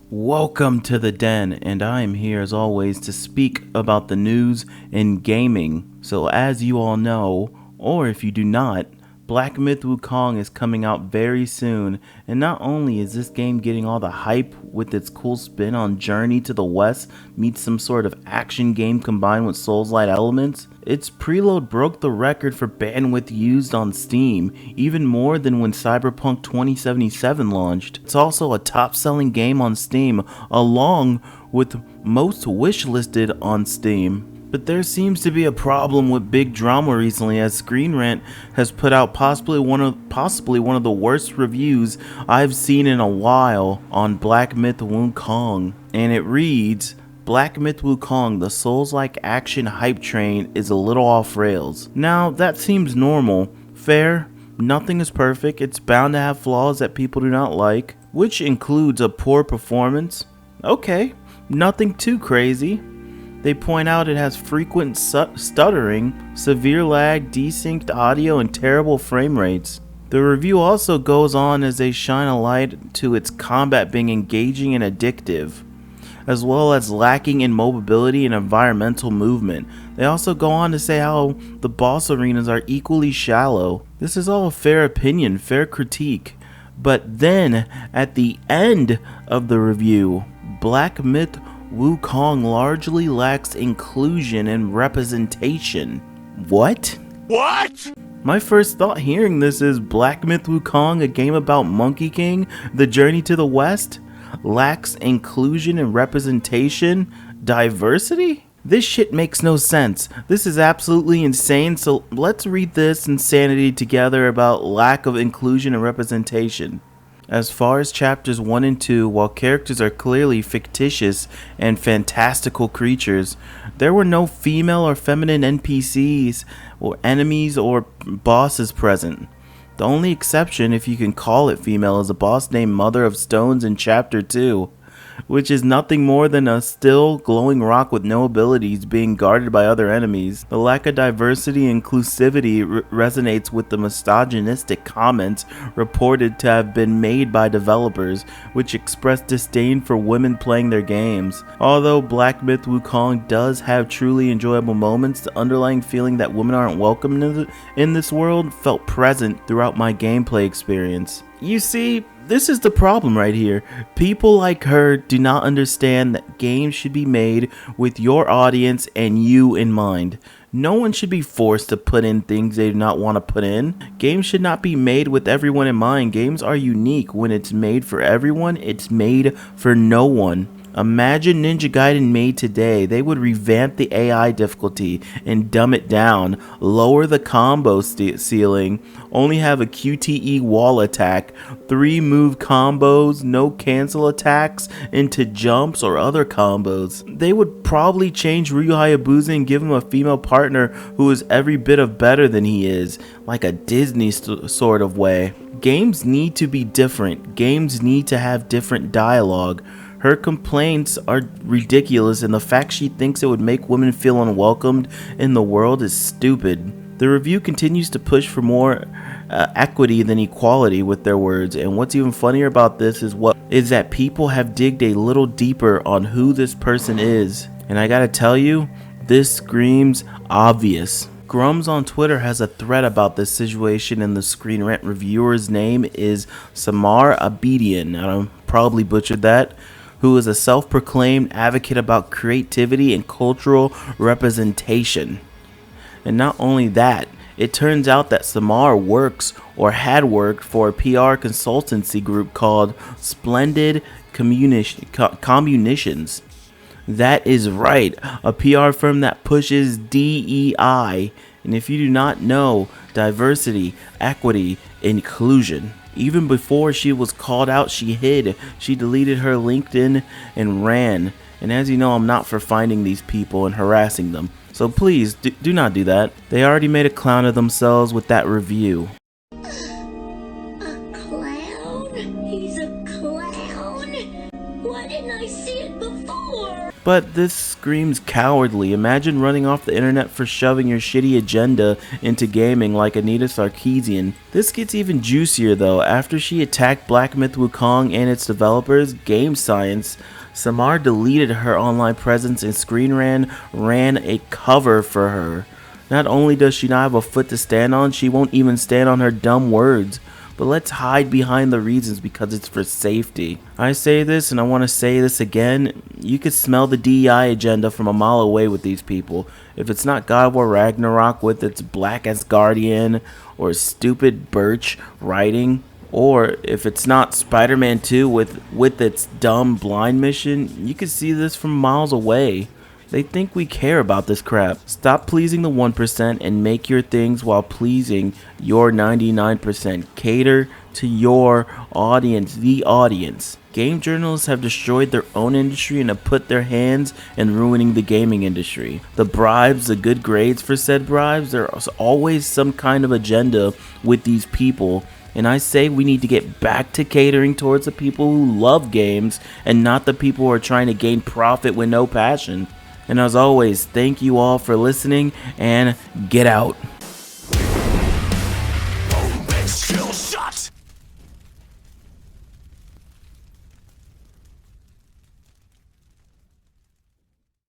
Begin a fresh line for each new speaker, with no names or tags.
Welcome to the Den, and I am here as always to speak about the news in gaming. So as you all know, or if you do not, Black Myth Wukong is coming out very soon, and not only is this game getting all the hype with its cool spin on Journey to the West meets some sort of action game combined with Souls-like elements, its preload broke the record for bandwidth used on Steam, even more than when Cyberpunk 2077 launched. It's also a top-selling game on Steam, along with most wishlisted on Steam. But there seems to be a problem with big drama recently, as screenrant has put out possibly one of the worst reviews I've seen in a while on Black Myth Wukong, and it reads, Black Myth Wukong, the Souls-like action hype train is a little off rails. Now, that seems normal. Fair, nothing is perfect, it's bound to have flaws that people do not like, which includes a poor performance. Okay, nothing too crazy. They point out it has frequent stuttering, severe lag, desynced audio, and terrible frame rates. The review also goes on as they shine a light to its combat being engaging and addictive, as well as lacking in mobility and environmental movement. They also go on to say how the boss arenas are equally shallow. This is all a fair opinion, fair critique. But then, at the end of the review, Black Myth Wukong largely lacks inclusion and representation. What? My first thought hearing this is Black Myth Wukong, a game about Monkey King, the Journey to the West, lacks inclusion and representation, diversity? This shit makes no sense. This is absolutely insane, so let's read this insanity together about lack of inclusion and representation. As far as chapters 1 and 2, while characters are clearly fictitious and fantastical creatures, there were no female or feminine NPCs or enemies or bosses present. The only exception, if you can call it female, is a boss named Mother of Stones in chapter 2, which is nothing more than a still glowing rock with no abilities being guarded by other enemies. The lack of diversity and inclusivity resonates with the misogynistic comments reported to have been made by developers, which express disdain for women playing their games. Although Black Myth Wukong does have truly enjoyable moments, the underlying feeling that women aren't welcome in this world felt present throughout my gameplay experience. You see, this is the problem right here. People like her do not understand that games should be made with your audience and you in mind. No one should be forced to put in things they do not want to put in. Games should not be made with everyone in mind. Games are unique. When it's made for everyone, it's made for no one. Imagine Ninja Gaiden made today. They would revamp the AI difficulty and dumb it down, lower the combo ceiling, only have a QTE wall attack, 3 move combos, no cancel attacks into jumps or other combos. They would probably change Ryu Hayabusa and give him a female partner who is every bit of better than he is, like a Disney sort of way. Games need to be different. Games need to have different dialogue. Her complaints are ridiculous, and the fact she thinks it would make women feel unwelcomed in the world is stupid. The review continues to push for more equity than equality with their words, and what's even funnier about this is that people have digged a little deeper on who this person is. And I gotta tell you, this screams obvious. Grums on Twitter has a thread about this situation, and the screenrant reviewer's name is Samar Abedian. I probably butchered that. Who is a self-proclaimed advocate about creativity and cultural representation. And not only that, it turns out that Samar works or had worked for a PR consultancy group called Splendid Communications. That is right, a PR firm that pushes DEI, and if you do not know, diversity, equity, inclusion. Even before she was called out, she hid. She deleted her LinkedIn and ran. And as you know, I'm not for finding these people and harassing them. So please, do not do that. They already made a clown of themselves with that review.
A clown? He's a clown? Why didn't I see it before?
But this screams cowardly. Imagine running off the internet for shoving your shitty agenda into gaming like Anita Sarkeesian. This gets even juicier though. After she attacked Black Myth Wukong and its developers, Game Science, Samar deleted her online presence and screenrant ran a cover for her. Not only does she not have a foot to stand on, she won't even stand on her dumb words. But let's hide behind the reasons because it's for safety. I say this and I want to say this again. You could smell the DEI agenda from a mile away with these people. If it's not God of War Ragnarok with its Black Asgardian or stupid Birch writing, or if it's not Spider-Man 2 with its dumb blind mission, you could see this from miles away. They think we care about this crap. Stop pleasing the 1% and make your things while pleasing your 99%. Cater to your audience, the audience. Game journalists have destroyed their own industry and have put their hands in ruining the gaming industry. The bribes, the good grades for said bribes, there's always some kind of agenda with these people. And I say we need to get back to catering towards the people who love games and not the people who are trying to gain profit with no passion. And as always, thank you all for listening and get out.